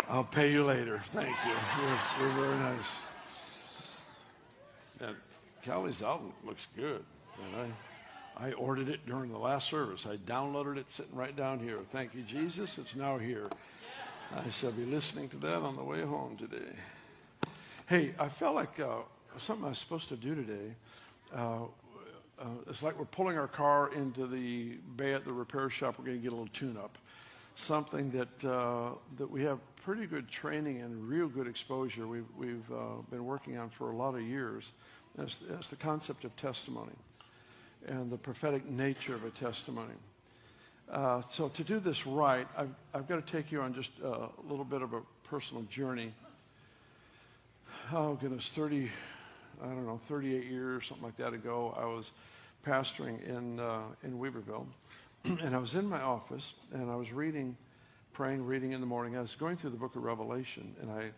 I'll pay you later. Thank you. You're very nice. And Callie's album looks good. And I ordered it during the last service. I downloaded it sitting right down here. Thank you, Jesus. It's now here. I shall be listening to that on the way home today. Hey, I felt like something I was supposed to do today. It's like we're pulling our car into the bay at the repair shop. We're going to get a little tune-up. Something that we have pretty good training and real good exposure. We've been working on for a lot of years. That's the concept of testimony and the prophetic nature of a testimony. So to do this right, I've got to take you on just a little bit of a personal journey. Oh goodness, 38 years, something like that ago, I was pastoring in Weaverville, and I was in my office, and I was reading in the morning. I was going through the book of Revelation, and I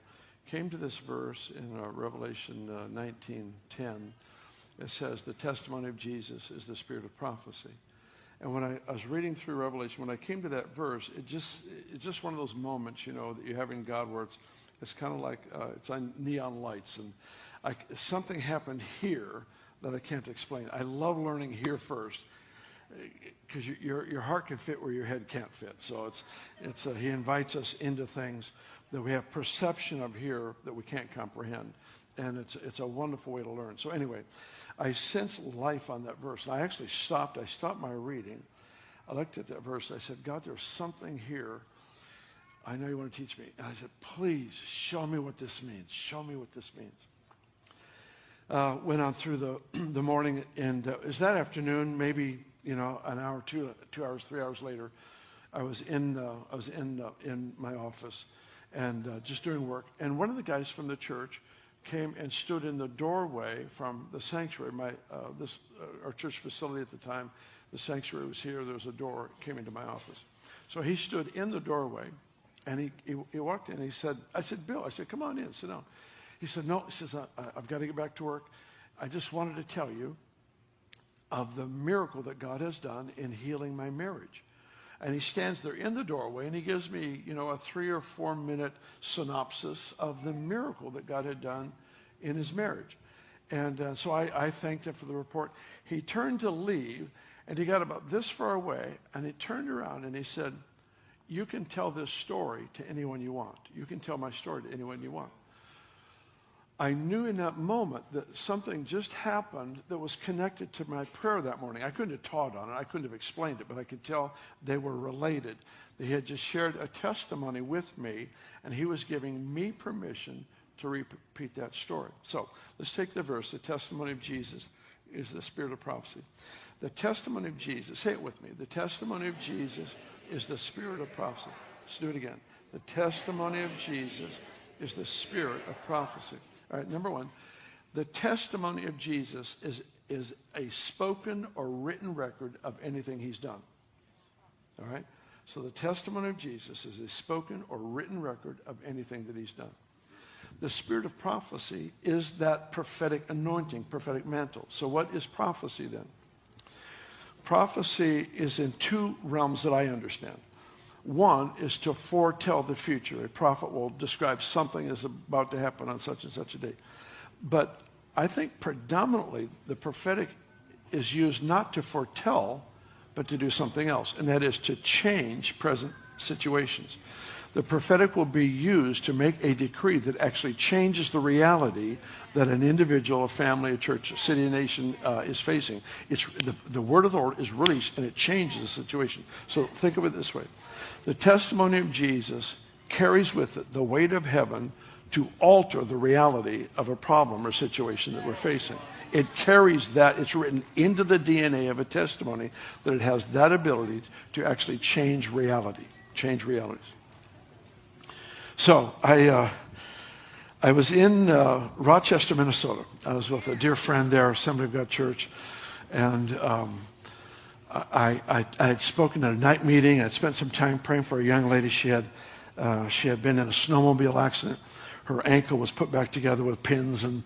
came to this verse in Revelation 19:10. It says, "The testimony of Jesus is the spirit of prophecy." And when I was reading through Revelation, when I came to that verse, it's just one of those moments, that you have in God where it's kind of like it's on neon lights, and something happened here that I can't explain. I love learning here first, because your heart can fit where your head can't fit. So he invites us into things that we have perception of here that we can't comprehend, and it's a wonderful way to learn. So anyway, I sensed life on that verse. And I actually stopped. I stopped my reading. I looked at that verse. I said, God, there's something here. I know you want to teach me. And I said, please show me what this means. Show me what this means. Went on through the morning, and it was that afternoon, maybe an hour, 2 hours, 3 hours later, I was in my office and just doing work. And one of the guys from the church came and stood in the doorway from the sanctuary. Our church facility at the time, the sanctuary was here. There was a door, came into my office. So he stood in the doorway, and he walked in. And I said, Bill, come on in, sit down. He said, no. He says, I've got to get back to work. I just wanted to tell you of the miracle that God has done in healing my marriage. And he stands there in the doorway, and he gives me, a 3 or 4 minute synopsis of the miracle that God had done in his marriage. And so I thanked him for the report. He turned to leave, and he got about this far away, and he turned around and he said, you can tell this story to anyone you want. You can tell my story to anyone you want. I knew in that moment that something just happened that was connected to my prayer that morning. I couldn't have taught on it. I couldn't have explained it, but I could tell they were related. They had just shared a testimony with me, and he was giving me permission to repeat that story. So let's take the verse. The testimony of Jesus is the spirit of prophecy. The testimony of Jesus, say it with me. The testimony of Jesus is the spirit of prophecy. Let's do it again. The testimony of Jesus is the spirit of prophecy. All right, number one, the testimony of Jesus is a spoken or written record of anything he's done. All right? So the testimony of Jesus is a spoken or written record of anything that he's done. The spirit of prophecy is that prophetic anointing, prophetic mantle. So what is prophecy then? Prophecy is in 2 realms that I understand. One is to foretell the future. A prophet will describe something is about to happen on such and such a date. But I think predominantly the prophetic is used not to foretell, but to do something else, and that is to change present situations. The prophetic will be used to make a decree that actually changes the reality that an individual, a family, a church, a city, a nation is facing. It's the word of the Lord is released, and it changes the situation. So think of it this way. The testimony of Jesus carries with it the weight of heaven to alter the reality of a problem or situation that we're facing. It carries that. It's written into the DNA of a testimony that it has that ability to actually change reality, change realities. So I was in Rochester, Minnesota. I was with a dear friend there, Assembly of God Church, and I had spoken at a night meeting. I'd spent some time praying for a young lady. She had been in a snowmobile accident. Her ankle was put back together with pins and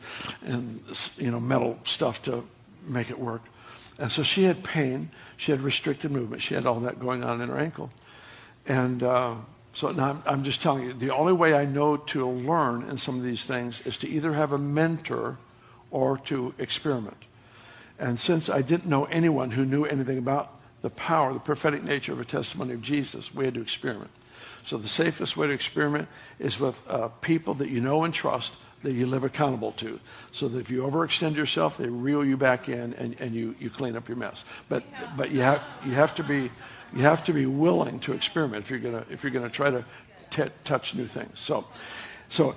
metal stuff to make it work. And so she had pain. She had restricted movement. She had all that going on in her ankle. And So now I'm just telling you, the only way I know to learn in some of these things is to either have a mentor or to experiment. And since I didn't know anyone who knew anything about the power, the prophetic nature of a testimony of Jesus, we had to experiment. So the safest way to experiment is with people that you know and trust, that you live accountable to. So that if you overextend yourself, they reel you back in and you clean up your mess. But you have to be willing to experiment if you're gonna try to touch new things. So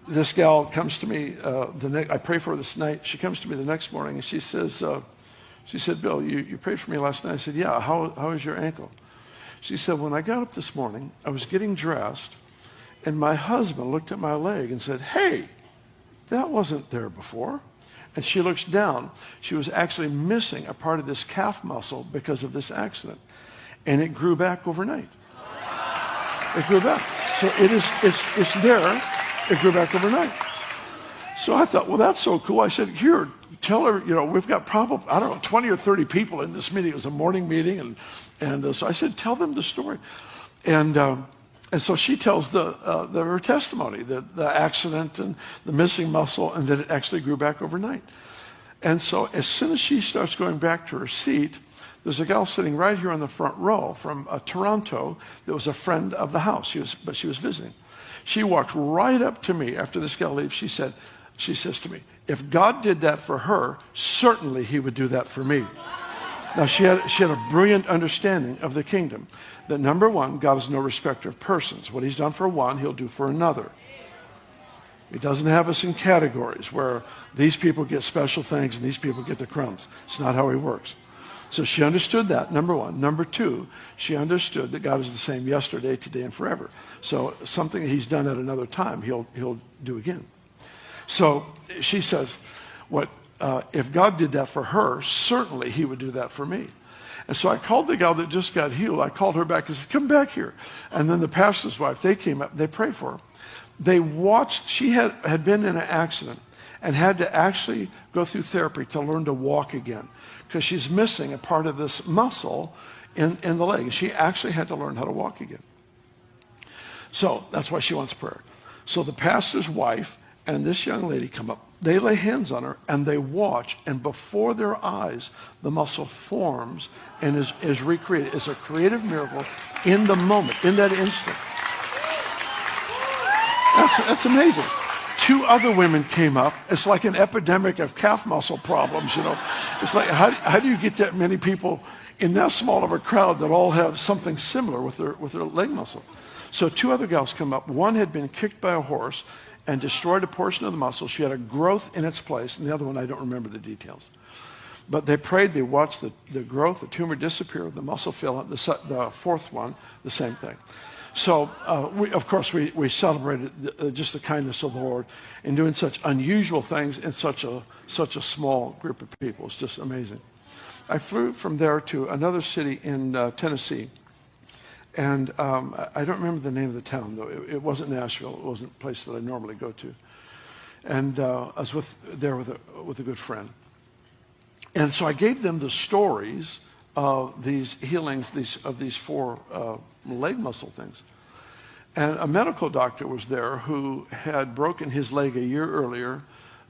this gal comes to me, I pray for her this night. She comes to me the next morning and she said, Bill, you prayed for me last night. I said, yeah, how is your ankle? She said, when I got up this morning, I was getting dressed, and my husband looked at my leg and said, hey, that wasn't there before. And she looks down. She was actually missing a part of this calf muscle because of this accident. And it grew back overnight. It grew back. So it's there. It grew back overnight. So I thought, well, that's so cool. I said, here, tell her, we've got probably, 20 or 30 people in this meeting. It was a morning meeting. And so I said, tell them the story. And so she tells her testimony, the accident and the missing muscle, and that it actually grew back overnight. And so as soon as she starts going back to her seat, there's a gal sitting right here on the front row from Toronto that was a friend of the house, but she was visiting. She walked right up to me after this gal leaves. She says to me, if God did that for her, certainly he would do that for me. Now, she had a brilliant understanding of the kingdom. That number one, God is no respecter of persons. What he's done for one, he'll do for another. He doesn't have us in categories where these people get special things and these people get the crumbs. It's not how he works. So she understood that, number one. Number two, she understood that God is the same yesterday, today, and forever. So something he's done at another time, he'll do again. So she says, if God did that for her, certainly he would do that for me. And so I called the gal that just got healed. I called her back and said, come back here. And then the pastor's wife, they came up, they prayed for her. They watched, she had been in an accident and had to actually go through therapy to learn to walk again because she's missing a part of this muscle in the leg. She actually had to learn how to walk again. So that's why she wants prayer. So the pastor's wife and this young lady come up. They lay hands on her and they watch, and before their eyes, the muscle forms and is recreated. It's a creative miracle in the moment, in that instant. That's amazing. Two other women came up. It's like an epidemic of calf muscle problems, It's like, how do you get that many people in that small of a crowd that all have something similar with their leg muscle? So two other gals come up. One had been kicked by a horse and destroyed a portion of the muscle. She had a growth in its place, and the other one, I don't remember the details. But they prayed, they watched the growth, the tumor disappear, the muscle fill up. The fourth one, the same thing. So, we celebrated just the kindness of the Lord in doing such unusual things in such a small group of people. It's just amazing. I flew from there to another city in Tennessee. And I don't remember the name of the town, though. It wasn't Nashville. It wasn't a place that I normally go to. And I was there with a good friend. And so I gave them the stories of these healings, of these four leg muscle things. And a medical doctor was there who had broken his leg a year earlier.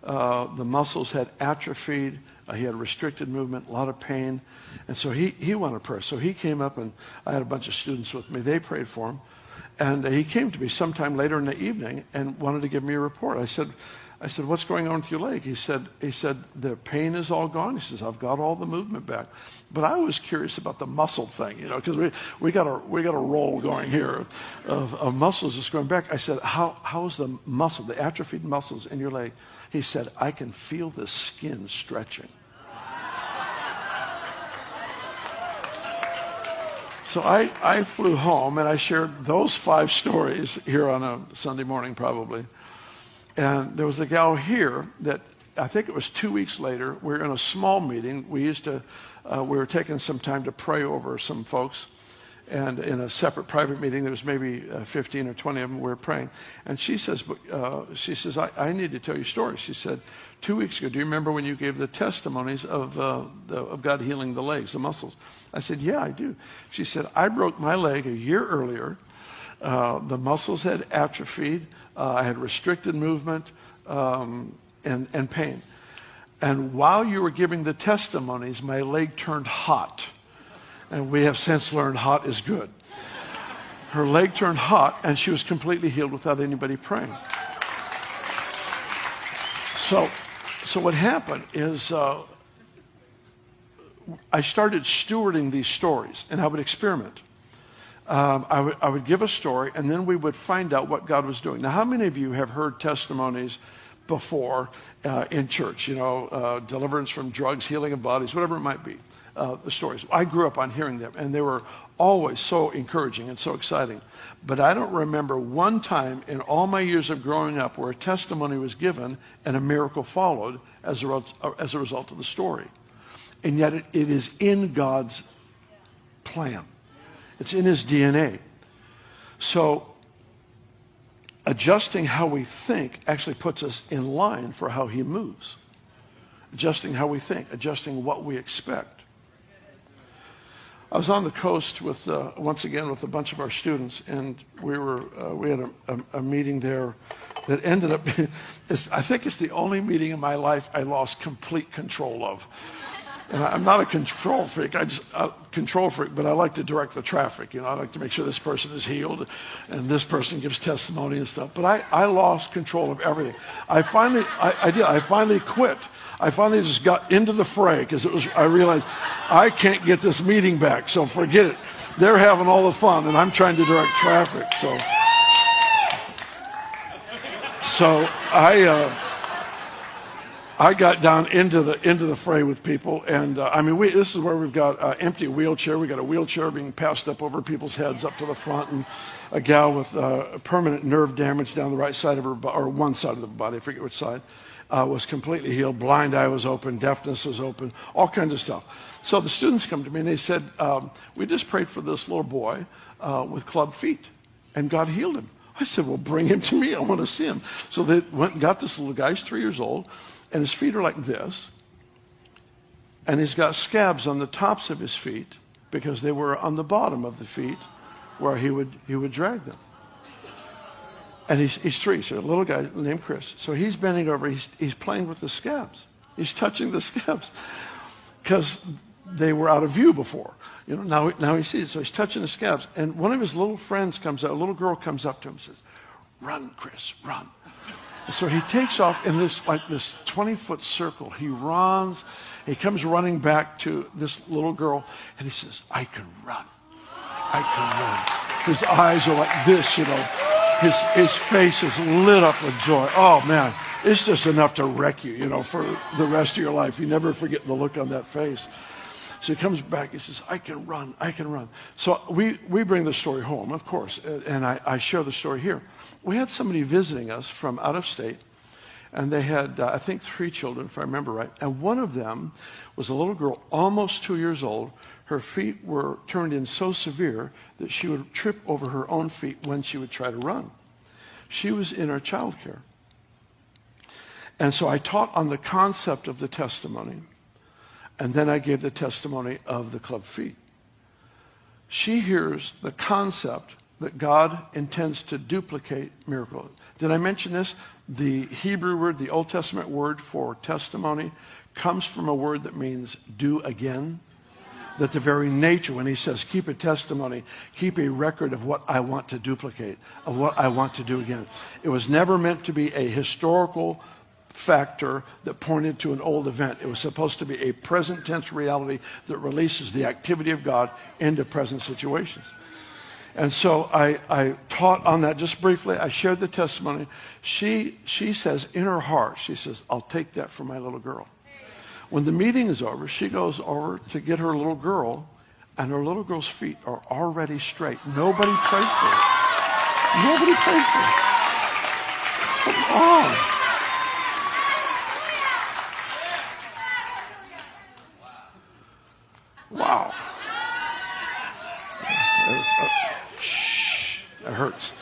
The muscles had atrophied. He had restricted movement, a lot of pain. And so he wanted prayer. So he came up, and I had a bunch of students with me. They prayed for him. And he came to me sometime later in the evening and wanted to give me a report. I said, what's going on with your leg? He said, the pain is all gone. He says, I've got all the movement back. But I was curious about the muscle thing, because we got a roll going here of muscles that's going back. I said, how's the muscle, the atrophied muscles in your leg? He said, I can feel the skin stretching. So I flew home and I shared those 5 stories here on a Sunday morning probably. And there was a gal here that I think it was 2 weeks later. We were in a small meeting. We were taking some time to pray over some folks. And in a separate private meeting, there was maybe 15 or 20 of them. We were praying. And she says, I need to tell you stories. She said, 2 weeks ago, do you remember when you gave the testimonies of God healing the legs, the muscles? I said, yeah, I do. She said, I broke my leg a year earlier. The muscles had atrophied. I had restricted movement and pain. And while you were giving the testimonies, my leg turned hot. And we have since learned hot is good. Her leg turned hot, and she was completely healed without anybody praying. So what happened is I started stewarding these stories, and I would experiment. I would give a story, and then we would find out what God was doing. Now, how many of you have heard testimonies before in church? Deliverance from drugs, healing of bodies, whatever it might be. The stories. I grew up on hearing them, and they were always so encouraging and so exciting. But I don't remember one time in all my years of growing up where a testimony was given and a miracle followed as a result of the story. And yet it is in God's plan. It's in his DNA. So adjusting how we think actually puts us in line for how he moves. Adjusting how we think, adjusting what we expect. I was on the coast with once again with a bunch of our students, and we had a meeting there that ended up. I think it's the only meeting in my life I lost complete control of. And I'm not a control freak. But I like to direct the traffic. I like to make sure this person is healed, and this person gives testimony and stuff. But I lost control of everything. I finally quit. I finally just got into the fray because I realized I can't get this meeting back. So forget it. They're having all the fun, and I'm trying to direct traffic. So I got down into the fray with people, and this is where we've got empty wheelchair. We got a wheelchair being passed up over people's heads up to the front, and a gal with permanent nerve damage down the right side of her or one side of the body, I forget which side, was completely healed. Blind eye was open, deafness was open, all kinds of stuff. So the students come to me and they said, "We just prayed for this little boy with club feet, and God healed him." I said, "Well, bring him to me. I want to see him." So they went and got this little guy. He's 3 years old. And his feet are like this. And he's got scabs on the tops of his feet because they were on the bottom of the feet where he would drag them. And he's 3, so a little guy named Chris. So he's bending over, he's playing with the scabs. He's touching the scabs because they were out of view before. Now he sees it. So he's touching the scabs. And one of his little friends comes out, a little girl comes up to him and says, "Run, Chris, run." So he takes off in this 20-foot circle. He runs. He comes running back to this little girl, and he says, "I can run. I can run." His eyes are like this, His face is lit up with joy. Oh, man, it's just enough to wreck you, for the rest of your life. You never forget the look on that face. So he comes back. He says, "I can run. I can run." So we bring the story home, of course, and I share the story here. We had somebody visiting us from out of state, and they had, I think, 3 children, if I remember right. And one of them was a little girl, almost 2 years old. Her feet were turned in so severe that she would trip over her own feet when she would try to run. She was in our child care. And so I taught on the concept of the testimony, and then I gave the testimony of the club feet. She hears the concept that God intends to duplicate miracles. Did I mention this? The Hebrew word, the Old Testament word for testimony, comes from a word that means do again. That the very nature, when he says keep a testimony, keep a record of what I want to duplicate, of what I want to do again. It was never meant to be a historical factor that pointed to an old event. It was supposed to be a present tense reality that releases the activity of God into present situations. And so I taught on that just briefly. I shared the testimony. She says in her heart, she says, "I'll take that for my little girl." When the meeting is over, she goes over to get her little girl, and her little girl's feet are already straight. Nobody prayed for her. Nobody prayed for her. Come on. Wow. That hurts.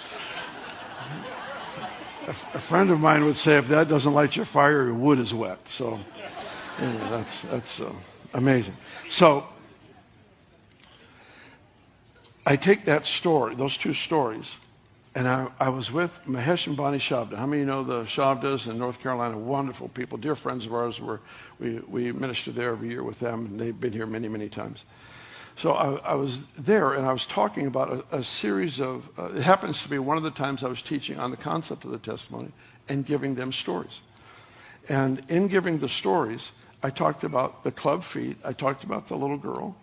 A friend of mine would say, if that doesn't light your fire, your wood is wet. So anyway, that's amazing. So I take that story, those 2 stories, And I was with Mahesh and Bonnie Shabda. How many of you know the Shabdas in North Carolina? Wonderful people, dear friends of ours. We minister there every year with them, and they've been here many, many times. So I was there, and I was talking about a series of, it happens to be one of the times I was teaching on the concept of the testimony and giving them stories. And in giving the stories, I talked about the club feet, I talked about the little girl,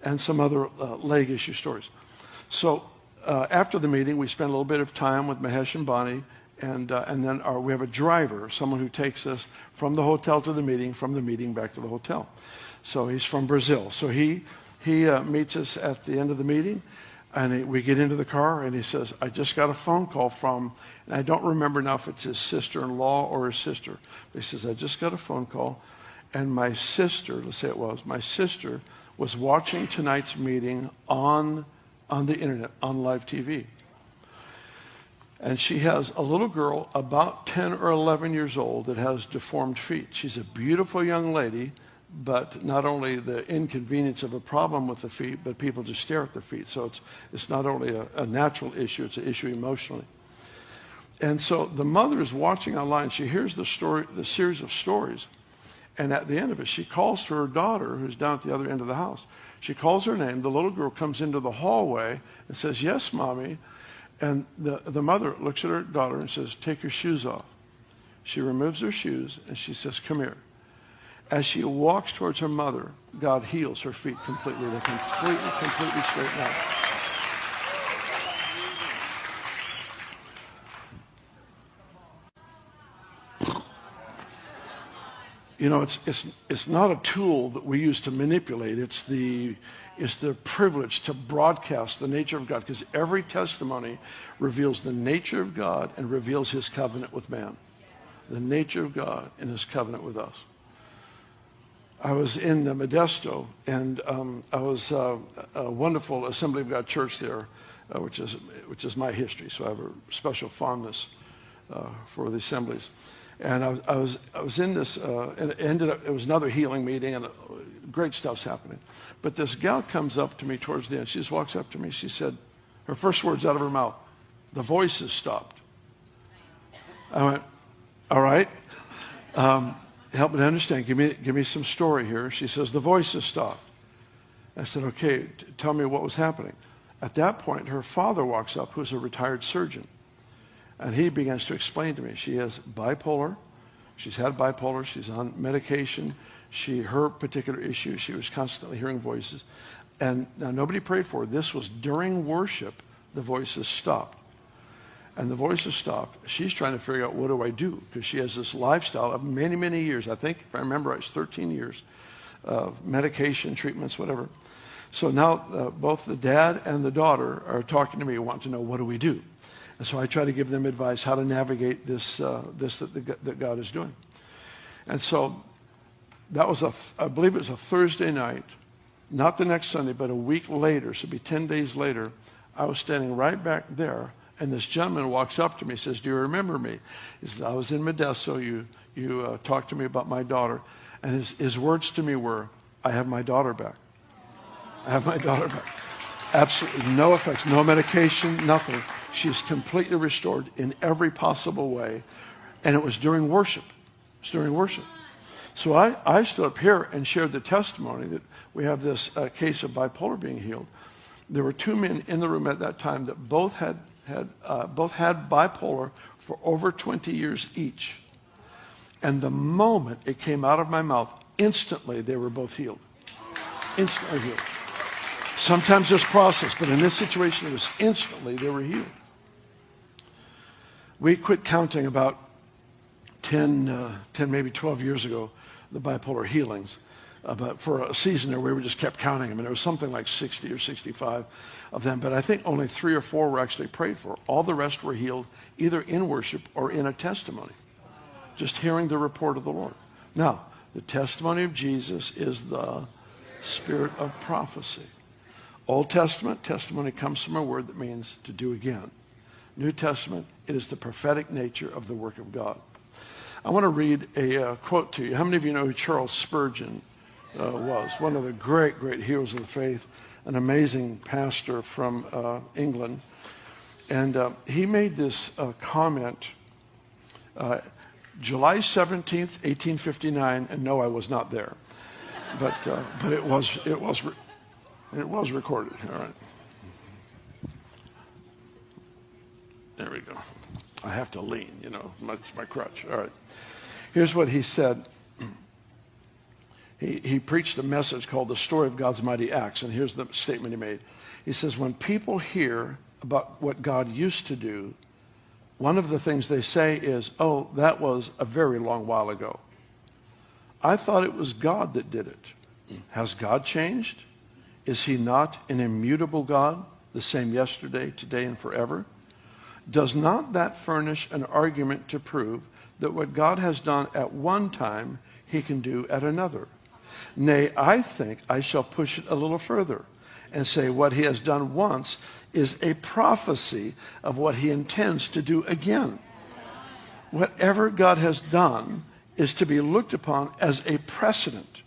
and some other leg issue stories. So after the meeting, we spent a little bit of time with Mahesh and Bonnie, and then we have a driver, someone who takes us from the hotel to the meeting, from the meeting back to the hotel. So he's from Brazil. So he meets us at the end of the meeting, and we get into the car, and he says, I just got a phone call from, and I don't remember now if it's his sister-in-law or his sister. But he says, I just got a phone call, and my sister, let's say it was, my sister was watching tonight's meeting on the internet, on live TV. And she has a little girl about 10 or 11 years old that has deformed feet. She's a beautiful young lady, but not only the inconvenience of a problem with the feet, but people just stare at the feet. So it's not only a natural issue, it's an issue emotionally. And so the mother is watching online. She hears the story, the series of stories. And at the end of it, she calls to her daughter, who's down at the other end of the house. She calls her name. The little girl comes into the hallway and says, yes, Mommy. And the mother looks at her daughter and says, take your shoes off. She removes her shoes and she says, come here. As she walks towards her mother, God heals her feet completely. They're completely straightened out. You know, it's not a tool that we use to manipulate. It's the privilege to broadcast the nature of God, because every testimony reveals the nature of God and reveals his covenant with man. The nature of God and his covenant with us. I was in Modesto, and I was a wonderful Assembly of God church there, which is my history. So I have a special fondness for the assemblies. And I was in this, and it ended up, it was another healing meeting, and great stuff's happening. But this gal comes up to me towards the end. She just walks up to me. She said, her first words out of her mouth, the voice has stopped. I went, all right. Help me to understand. Give me some story here. She says, the voice has stopped. I said, okay, tell me what was happening. At that point, her father walks up, who's a retired surgeon. And he begins to explain to me, she has bipolar. She's had bipolar. She's on medication. Her particular issue, she was constantly hearing voices. And now nobody prayed for her. This was during worship. The voices stopped. And the voices stopped. She's trying to figure out, what do I do? Because she has this lifestyle of many, many years. I think, if I remember right, it's 13 years of medication, treatments, whatever. So now both the dad and the daughter are talking to me, want to know, what do we do? And so I try to give them advice how to navigate this that God is doing. And so that was I believe it was a Thursday night, not the next Sunday, but a week later, so it'd be 10 days later. I was standing right back there, and this gentleman walks up to me, says, do you remember me? He says, I was in Modesto. You talked to me about my daughter. And his words to me were, I have my daughter back. I have my daughter back. Absolutely no effects, no medication, nothing. She's completely restored in every possible way. And it was during worship. It was during worship. So I stood up here and shared the testimony that we have this case of bipolar being healed. There were two men in the room at that time that both had bipolar for over 20 years each. And the moment it came out of my mouth, instantly they were both healed. Instantly healed. Sometimes there's process, but in this situation it was instantly they were healed. We quit counting about 10, maybe 12 years ago, the bipolar healings. But for a season there, we just kept counting them. And it was something like 60 or 65 of them. But I think only 3 or 4 were actually prayed for. All the rest were healed, either in worship or in a testimony. Just hearing the report of the Lord. Now, the testimony of Jesus is the spirit of prophecy. Old Testament, testimony comes from a word that means to do again. New Testament, it is the prophetic nature of the work of God. I want to read a quote to you. How many of you know who Charles Spurgeon was? One of the great, great heroes of the faith, an amazing pastor from England. And he made this comment July 17th, 1859, and no, I was not there. But it was recorded. All right. There we go. I have to lean, it's my crutch. All right. Here's what he said. He preached a message called The Story of God's Mighty Acts, and here's the statement he made. He says, when people hear about what God used to do, one of the things they say is, oh, that was a very long while ago. I thought it was God that did it. Has God changed? Is he not an immutable God, the same yesterday, today, and forever? Does not that furnish an argument to prove that what God has done at one time, he can do at another? Nay, I think I shall push it a little further and say what he has done once is a prophecy of what he intends to do again. Whatever God has done is to be looked upon as a precedent.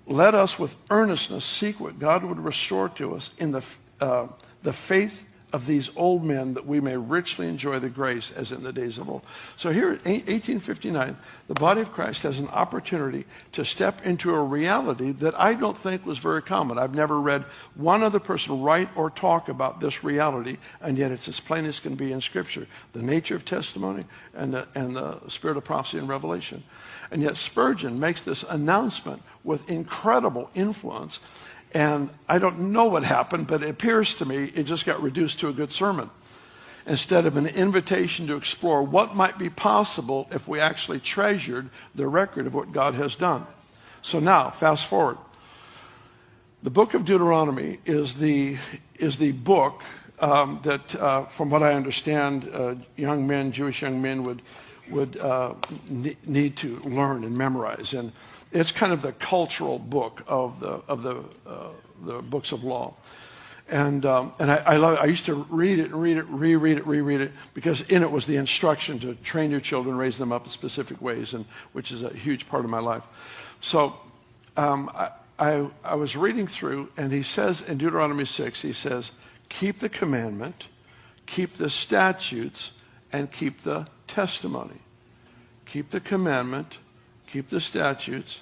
Let us with earnestness seek what God would restore to us in the faith of these old men, that we may richly enjoy the grace as in the days of old. So here in 1859, the body of Christ has an opportunity to step into a reality that I don't think was very common. I've never read one other person write or talk about this reality, and yet it's as plain as can be in Scripture. The nature of testimony and the spirit of prophecy and revelation. And yet Spurgeon makes this announcement with incredible influence. And I don't know what happened, but it appears to me it just got reduced to a good sermon instead of an invitation to explore what might be possible if we actually treasured the record of what God has done. So now, fast forward. The book of Deuteronomy is the book that, from what I understand, young men, Jewish young men would need to learn and memorize. And it's kind of the cultural book of the books of law, and I love it. I used to read it, reread it, because in it was the instruction to train your children, raise them up in specific ways, and which is a huge part of my life. So I was reading through, and he says in Deuteronomy 6, he says, keep the commandment, keep the statutes, and keep the testimony. Keep the commandment, keep the statutes,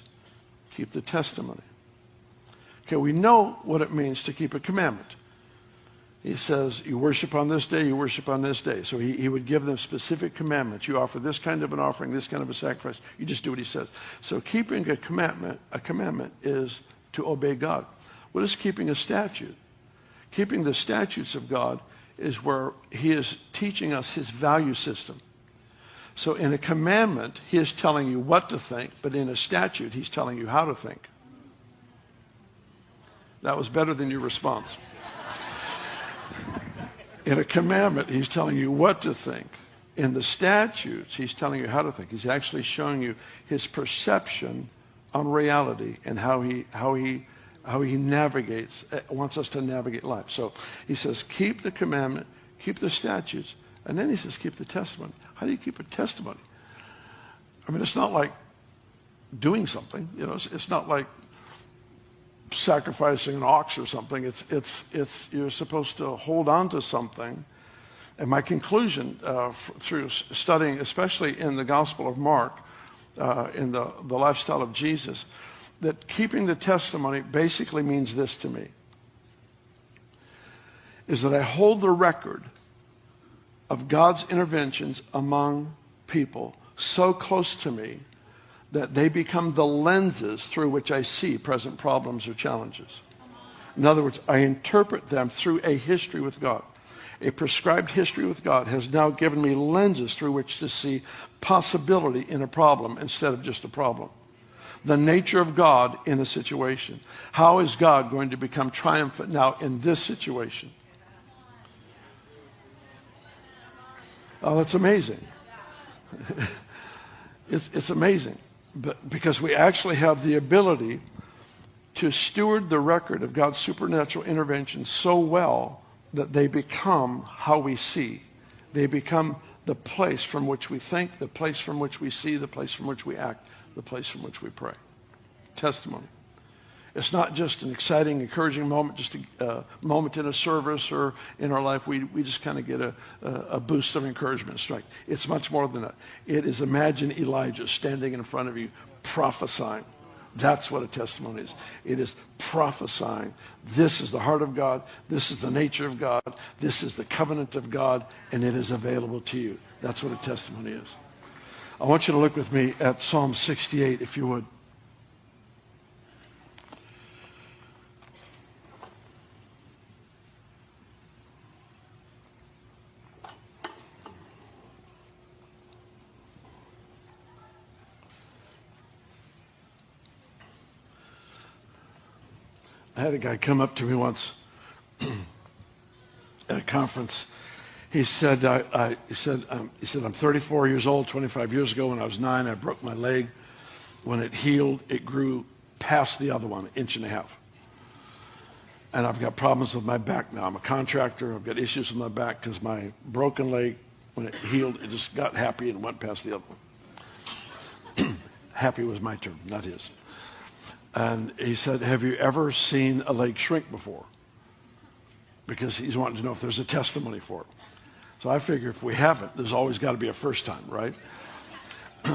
keep the testimony. Okay, we know what it means to keep a commandment. He says, you worship on this day, you worship on this day. So he would give them specific commandments. You offer this kind of an offering, this kind of a sacrifice. You just do what he says. So keeping a commandment is to obey God. What is keeping a statute? Keeping the statutes of God is where he is teaching us his value system. So in a commandment, he is telling you what to think, but in a statute, he's telling you how to think. That was better than your response. In a commandment, he's telling you what to think. In the statutes, he's telling you how to think. He's actually showing you his perception on reality and how he navigates, wants us to navigate life. So he says, keep the commandment, keep the statutes, and then he says, keep the testimony. How do you keep a testimony? I mean, it's not like doing something, it's not like sacrificing an ox or something. It's you're supposed to hold on to something. And my conclusion through studying, especially in the Gospel of Mark, in the lifestyle of Jesus, that keeping the testimony basically means this to me, is that I hold the record of God's interventions among people so close to me that they become the lenses through which I see present problems or challenges. In other words, I interpret them through a history with God. A prescribed history with God has now given me lenses through which to see possibility in a problem instead of just a problem. The nature of God in a situation. How is God going to become triumphant now in this situation? Oh, it's amazing. It's amazing. But because we actually have the ability to steward the record of God's supernatural intervention so well that they become how we see. They become the place from which we think, the place from which we see, the place from which we act, the place from which we pray. Testimony. It's not just an exciting, encouraging moment, just a moment in a service or in our life. We just kind of get a boost of encouragement and strength. It's much more than that. It is, imagine Elijah standing in front of you prophesying. That's what a testimony is. It is prophesying. This is the heart of God. This is the nature of God. This is the covenant of God, and it is available to you. That's what a testimony is. I want you to look with me at Psalm 68, if you would. I had a guy come up to me once at a conference. He said, I'm 34 years old. 25 years ago when I was 9, I broke my leg. When it healed, it grew past the other one, 1.5 inches. And I've got problems with my back now. I'm a contractor. I've got issues with my back because my broken leg, when it healed, it just got happy and went past the other one. Happy was my term, not his. And he said, have you ever seen a leg shrink before? Because he's wanting to know if there's a testimony for it. So I figure if we haven't, there's always got to be a first time, right?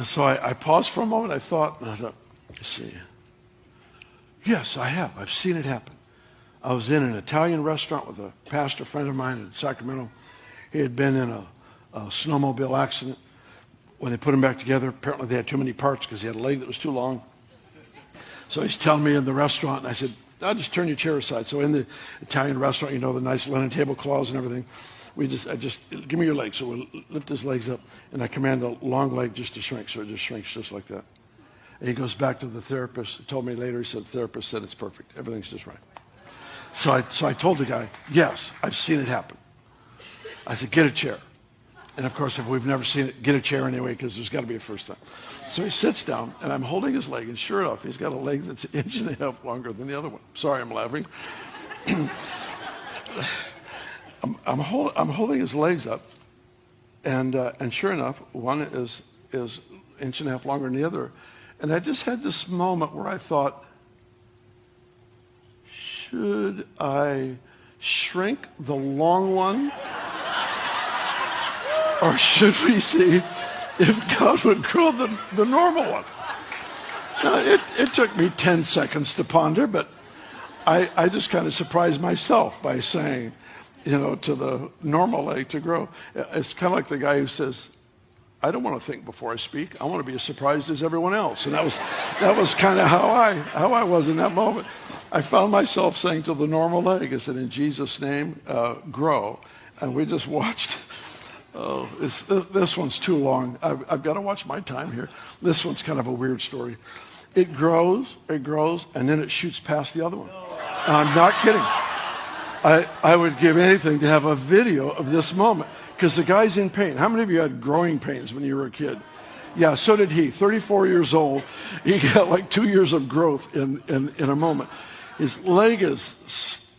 So I paused for a moment. I thought, let's see. Yes, I have. I've seen it happen. I was in an Italian restaurant with a pastor friend of mine in Sacramento. He had been in a snowmobile accident. When they put him back together, apparently they had too many parts because he had a leg that was too long. So he's telling me in the restaurant, and I said, I'll just turn your chair aside. So in the Italian restaurant, you know, the nice linen tablecloths and everything, I just give me your leg. So we'll lift his legs up, and I command the long leg just to shrink, so it just shrinks just like that. And he goes back to the therapist. He told me later, he said, the therapist said it's perfect. Everything's just right. So I told the guy, yes, I've seen it happen. I said, get a chair. And of course, if we've never seen it, get a chair anyway, because there's got to be a first time. So he sits down, and I'm holding his leg, and sure enough, he's got a leg that's 1.5 inches longer than the other one. Sorry, I'm laughing. I'm holding his legs up, and sure enough, one is 1.5 inches longer than the other. And I just had this moment where I thought, should I shrink the long one? Or should we see if God would grow the normal one? Now, it took me 10 seconds to ponder, but I just kind of surprised myself by saying, you know, to the normal leg to grow. It's kind of like the guy who says, I don't want to think before I speak. I want to be as surprised as everyone else. And that was kind of how I was in that moment. I found myself saying to the normal leg, I said, in Jesus' name, grow. And we just watched. Oh, this one's too long. I've got to watch my time here. This one's kind of a weird story. It grows, and then it shoots past the other one. I'm not kidding. I would give anything to have a video of this moment, because the guy's in pain. How many of you had growing pains when you were a kid? Yeah, so did he. 34 years old. He got like 2 years of growth in a moment. His leg is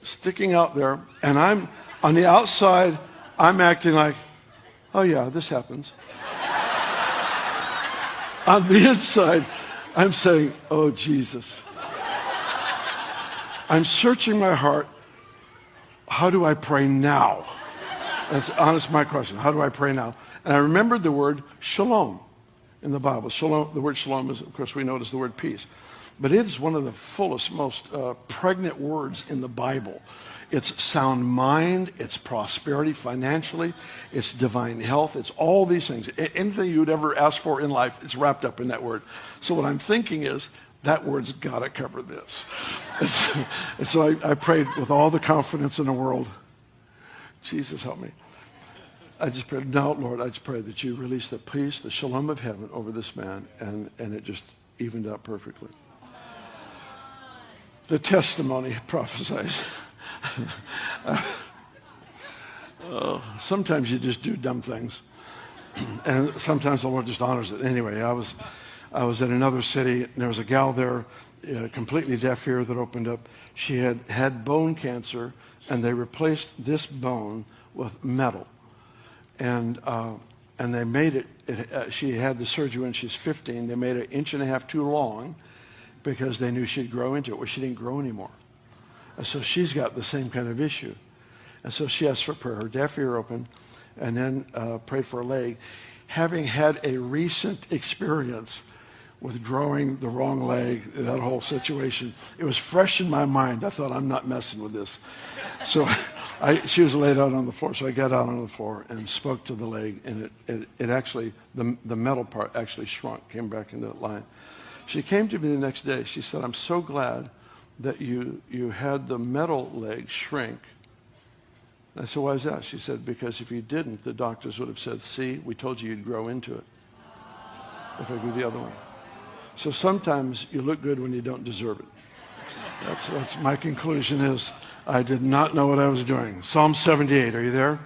sticking out there, and I'm on the outside, I'm acting like, oh yeah, this happens. On the inside, I'm saying, oh Jesus. I'm searching my heart. How do I pray now? That's honest my question. How do I pray now? And I remembered the word shalom in the Bible. Shalom, the word shalom is, of course, we know it as the word peace. But it is one of the fullest, most pregnant words in the Bible. It's sound mind, it's prosperity financially, it's divine health, it's all these things. Anything you would ever ask for in life, it's wrapped up in that word. So what I'm thinking is, that word's got to cover this. And so I prayed with all the confidence in the world, Jesus help me. I just prayed, no, Lord, I just pray that you release the peace, the shalom of heaven over this man, and it just evened out perfectly. The testimony prophesies. Sometimes you just do dumb things, and sometimes the Lord just honors it. Anyway, I was in another city, and there was a gal there, completely deaf ear that opened up. She had bone cancer, and they replaced this bone with metal, and they made it. She had the surgery when she was 15. They made it 1.5 inches too long, because they knew she'd grow into it. Well, she didn't grow anymore. And so she's got the same kind of issue. And so she asked for prayer, her deaf ear open, and then prayed for her leg. Having had a recent experience with growing the wrong leg, that whole situation, it was fresh in my mind. I thought, I'm not messing with this. So she was laid out on the floor, so I got out on the floor and spoke to the leg, and it actually, the metal part actually shrunk, came back into line. She came to me the next day. She said, I'm so glad that you had the metal leg shrink. I said, why is that? She said, because if you didn't, the doctors would have said, see, we told you you'd grow into it if I do the other one. So sometimes you look good when you don't deserve it. That's my conclusion is I did not know what I was doing. Psalm 78, are you there?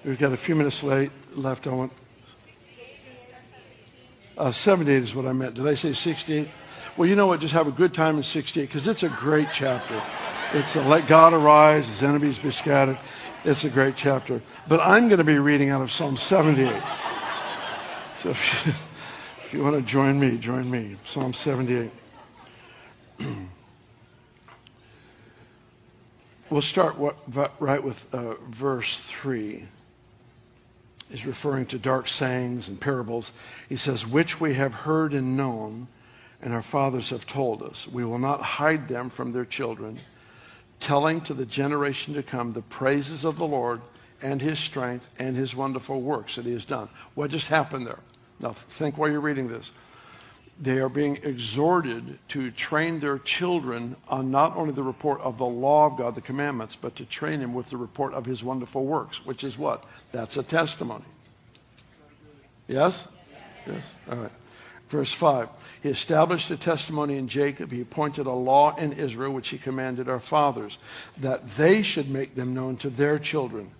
We've got a few minutes left. I want 78 is what I meant. Did I say 68? Well, you know what? Just have a good time in 68 because it's a great chapter. It's a let God arise, his enemies be scattered. It's a great chapter. But I'm going to be reading out of Psalm 78. So if you want to join me. Psalm 78. We'll start right with verse 3. He's referring to dark sayings and parables. He says, which we have heard and known, and our fathers have told us. We will not hide them from their children, telling to the generation to come the praises of the Lord and his strength and his wonderful works that he has done. What just happened there? Now think while you're reading this. They are being exhorted to train their children on not only the report of the law of God, the commandments, but to train them with the report of his wonderful works, which is what? That's a testimony. Yes? Yes? All right. Verse 5. He established a testimony in Jacob. He appointed a law in Israel, which he commanded our fathers, that they should make them known to their children,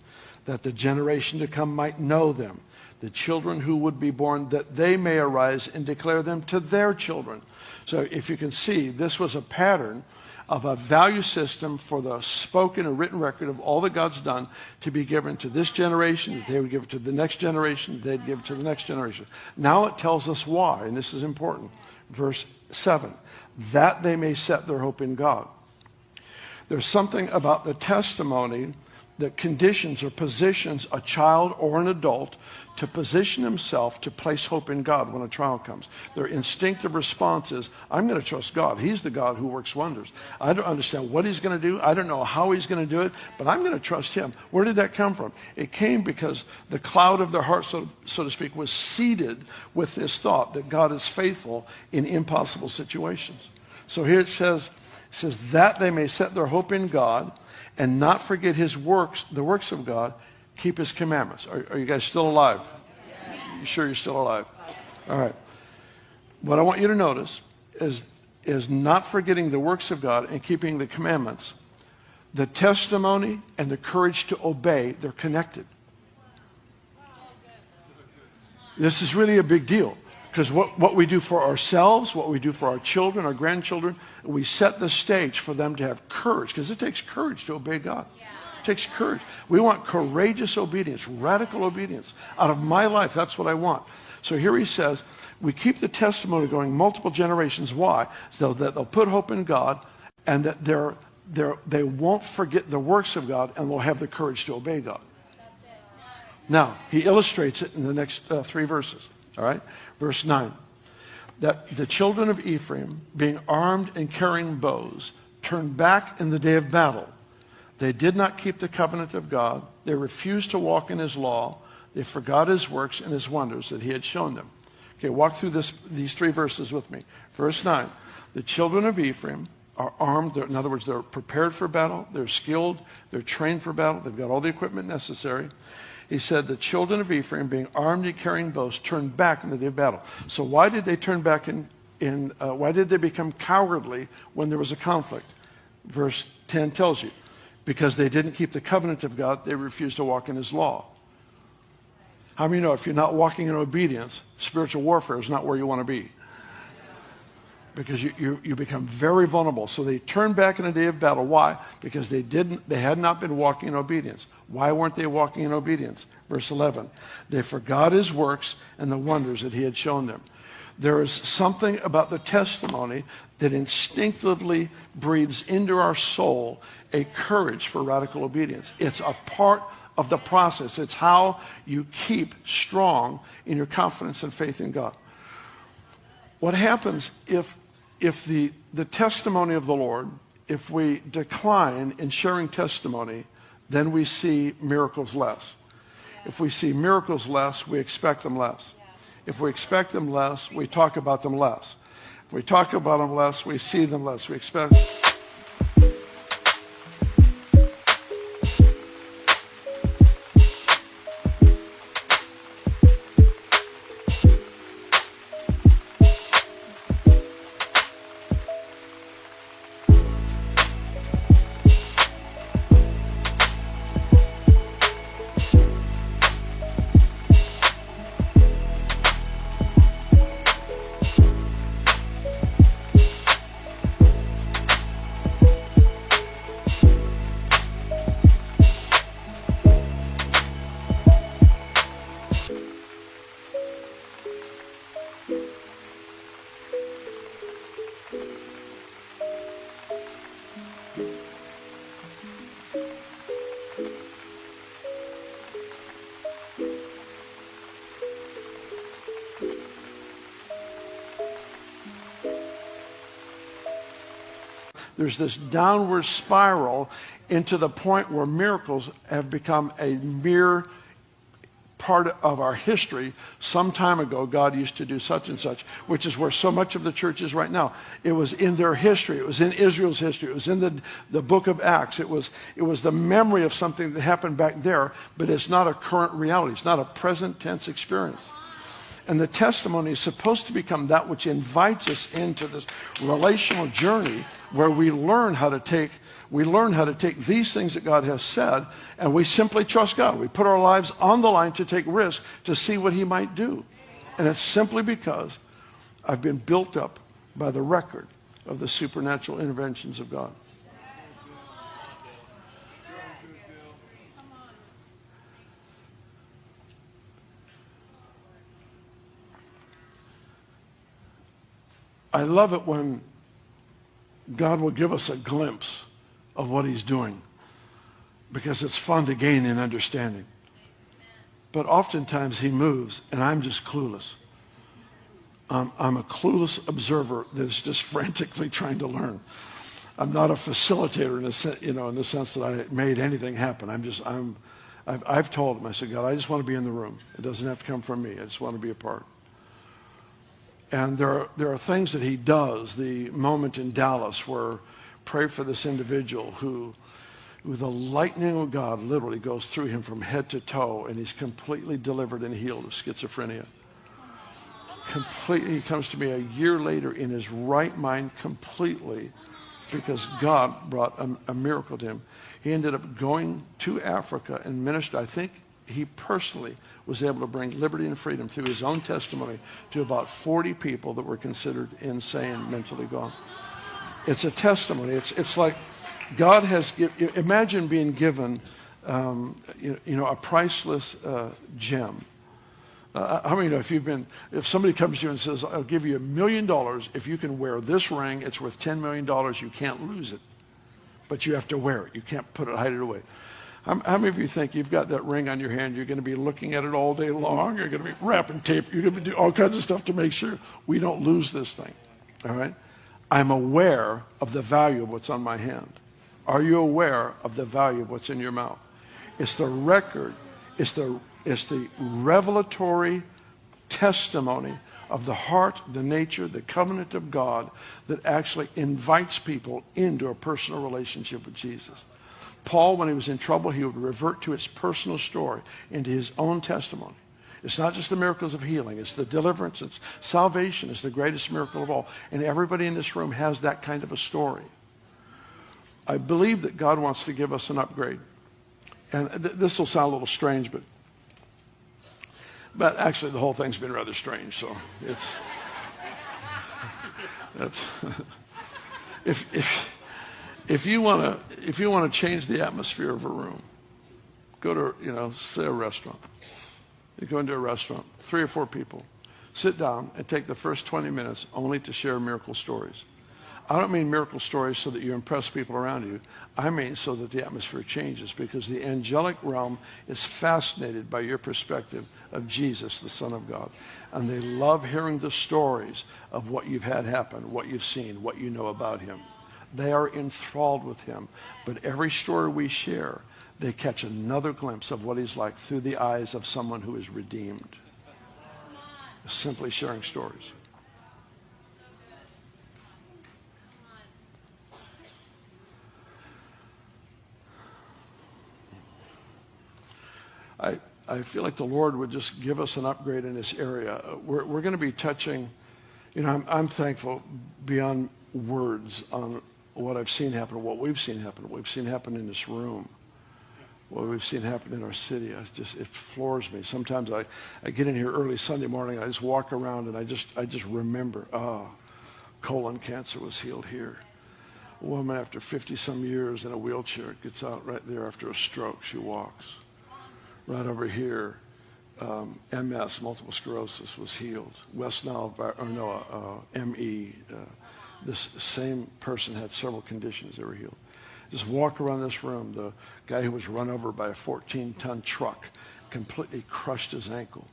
that the generation to come might know them, the children who would be born, that they may arise and declare them to their children. So if you can see, this was a pattern of a value system for the spoken and written record of all that God's done to be given to this generation, they would give it to the next generation, they'd give it to the next generation. Now it tells us why, and this is important. Verse 7, that they may set their hope in God. There's something about the testimony that conditions or positions a child or an adult to position himself to place hope in God when a trial comes. Their instinctive response is, I'm going to trust God. He's the God who works wonders. I don't understand what he's going to do. I don't know how he's going to do it, but I'm going to trust him. Where did that come from? It came because the cloud of their heart, so to speak, was seeded with this thought that God is faithful in impossible situations. So here it says that they may set their hope in God and not forget his works, the works of God, keep his commandments. Are you guys still alive? You sure you're still alive? All right. What I want you to notice is not forgetting the works of God and keeping the commandments. The testimony and the courage to obey, they're connected. This is really a big deal. Because what we do for ourselves, what we do for our children, our grandchildren, we set the stage for them to have courage. Because it takes courage to obey God. It takes courage. We want courageous obedience, radical obedience. Out of my life, that's what I want. So here he says, we keep the testimony going multiple generations. Why? So that they'll put hope in God and that they won't forget the works of God and they'll have the courage to obey God. Now, he illustrates it in the next 3 verses. All right? Verse 9, that the children of Ephraim, being armed and carrying bows, turned back in the day of battle. They did not keep the covenant of God. They refused to walk in his law. They forgot his works and his wonders that he had shown them. Okay, walk through these 3 verses with me. Verse 9, the children of Ephraim are armed. In other words, they're prepared for battle. They're skilled. They're trained for battle. They've got all the equipment necessary. He said, the children of Ephraim, being armed and carrying bows, turned back in the day of battle. So why did they turn back why did they become cowardly when there was a conflict? Verse 10 tells you, because they didn't keep the covenant of God, they refused to walk in his law. How many know if you're not walking in obedience, spiritual warfare is not where you want to be? Because you become very vulnerable. So they turned back in the day of battle. Why? Because they had not been walking in obedience. Why weren't they walking in obedience? Verse 11, they forgot his works and the wonders that he had shown them. There is something about the testimony that instinctively breathes into our soul a courage for radical obedience. It's a part of the process. It's how you keep strong in your confidence and faith in God. What happens if the testimony of the Lord, if we decline in sharing testimony, then we see miracles less. If we see miracles less, we expect them less. If we expect them less, we talk about them less. If we talk about them less, we see them less. We expect... There's this downward spiral into the point where miracles have become a mere part of our history. Some time ago, God used to do such and such, which is where so much of the church is right now. It was in their history. It was in Israel's history. It was in the book of Acts. It was the memory of something that happened back there, but it's not a current reality. It's not a present tense experience. And the testimony is supposed to become that which invites us into this relational journey where we learn how to take these things that God has said, and we simply trust God. We put our lives on the line to take risks to see what he might do. And it's simply because I've been built up by the record of the supernatural interventions of God. I love it when God will give us a glimpse of what he's doing, because it's fun to gain in understanding. But oftentimes he moves and I'm just clueless. I'm a clueless observer that's just frantically trying to learn. I'm not a facilitator in the sense that I made anything happen. I've told him, I said, God, I just want to be in the room. It doesn't have to come from me. I just want to be a part. And there are things that he does. The moment in Dallas where pray for this individual who the lightning of God literally goes through him from head to toe, and he's completely delivered and healed of schizophrenia. Completely, he comes to me a year later in his right mind completely, because God brought a miracle to him. He ended up going to Africa and ministered. I think he personally was able to bring liberty and freedom through his own testimony to about 40 people that were considered insane, mentally gone. It's a testimony. It's like God has imagine being given, a priceless gem. How many know if somebody comes to you and says, I'll give you $1 million if you can wear this ring, it's worth $10 million, you can't lose it. But you have to wear it. You can't hide it away. How many of you think you've got that ring on your hand, you're going to be looking at it all day long, you're going to be wrapping tape, you're going to do all kinds of stuff to make sure we don't lose this thing, all right? I'm aware of the value of what's on my hand. Are you aware of the value of what's in your mouth? It's the record, it's the revelatory testimony of the heart, the nature, the covenant of God that actually invites people into a personal relationship with Jesus. Paul, when he was in trouble, he would revert to his personal story, into his own testimony. It's not just the miracles of healing. It's the deliverance. It's salvation. It's the greatest miracle of all. And everybody in this room has that kind of a story. I believe that God wants to give us an upgrade. And this will sound a little strange, but actually the whole thing's been rather strange. So if you want to change the atmosphere of a room, go to say a restaurant. You go into a restaurant, 3 or 4 people, sit down and take the first 20 minutes only to share miracle stories. I don't mean miracle stories so that you impress people around you. I mean so that the atmosphere changes, because the angelic realm is fascinated by your perspective of Jesus, the Son of God. And they love hearing the stories of what you've had happen, what you've seen, what you know about him. They are enthralled with him. But every story we share, they catch another glimpse of what he's like through the eyes of someone who is redeemed. Simply sharing stories. I feel like the Lord would just give us an upgrade in this area. We're going to be touching, I'm thankful beyond words on what I've seen happen, what we've seen happen, what we've seen happen in this room, what we've seen happen in our city. It floors me. Sometimes I get in here early Sunday morning, I just walk around and I just remember, colon cancer was healed here. A woman after 50-some years in a wheelchair gets out right there after a stroke. She walks. Right over here, MS, multiple sclerosis, was healed. West Nile, ME, this same person had several conditions that were healed. Just walk around this room. The guy who was run over by a 14-ton truck completely crushed his ankle,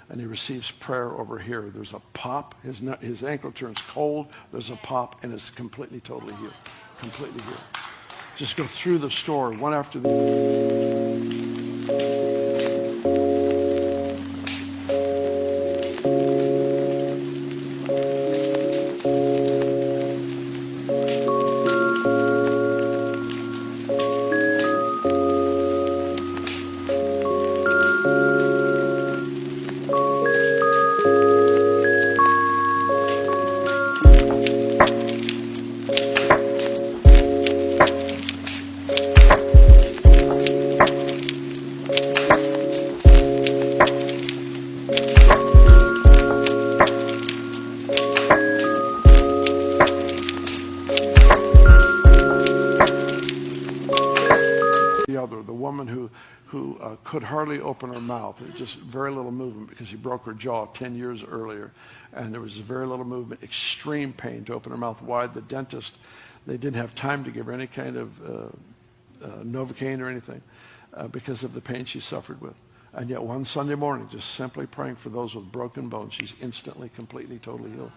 and he receives prayer over here. There's a pop. His ankle turns cold. There's a pop, and it's completely, totally healed. Completely healed. Just go through the store, one after the other. The woman who could hardly open her mouth. There was just very little movement because he broke her jaw 10 years earlier. And there was very little movement, extreme pain to open her mouth wide. The dentist, they didn't have time to give her any kind of Novocaine or anything because of the pain she suffered with. And yet one Sunday morning, just simply praying for those with broken bones, she's instantly, completely, totally healed.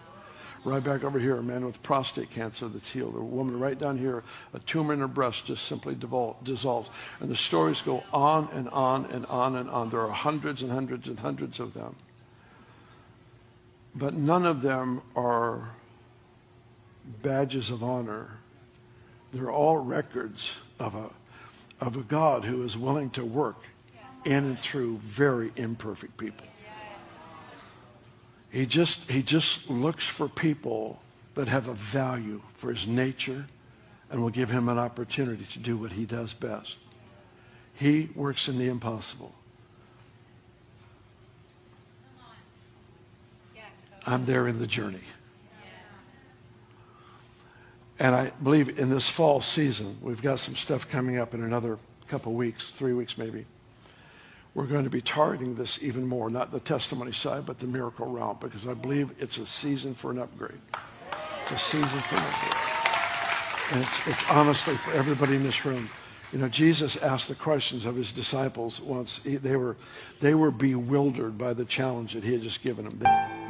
Right back over here, a man with prostate cancer that's healed. A woman right down here, a tumor in her breast just simply dissolves. And the stories go on and on and on and on. There are hundreds and hundreds and hundreds of them. But none of them are badges of honor. They're all records of a God who is willing to work in and through very imperfect people. He just looks for people that have a value for his nature and will give him an opportunity to do what he does best. He works in the impossible. I'm there in the journey. And I believe in this fall season, we've got some stuff coming up in another couple weeks, 3 weeks maybe. We're going to be targeting this even more, not the testimony side, but the miracle realm, because I believe it's a season for an upgrade. It's a season for an upgrade. And it's honestly for everybody in this room. Jesus asked the questions of his disciples once. They were bewildered by the challenge that he had just given them.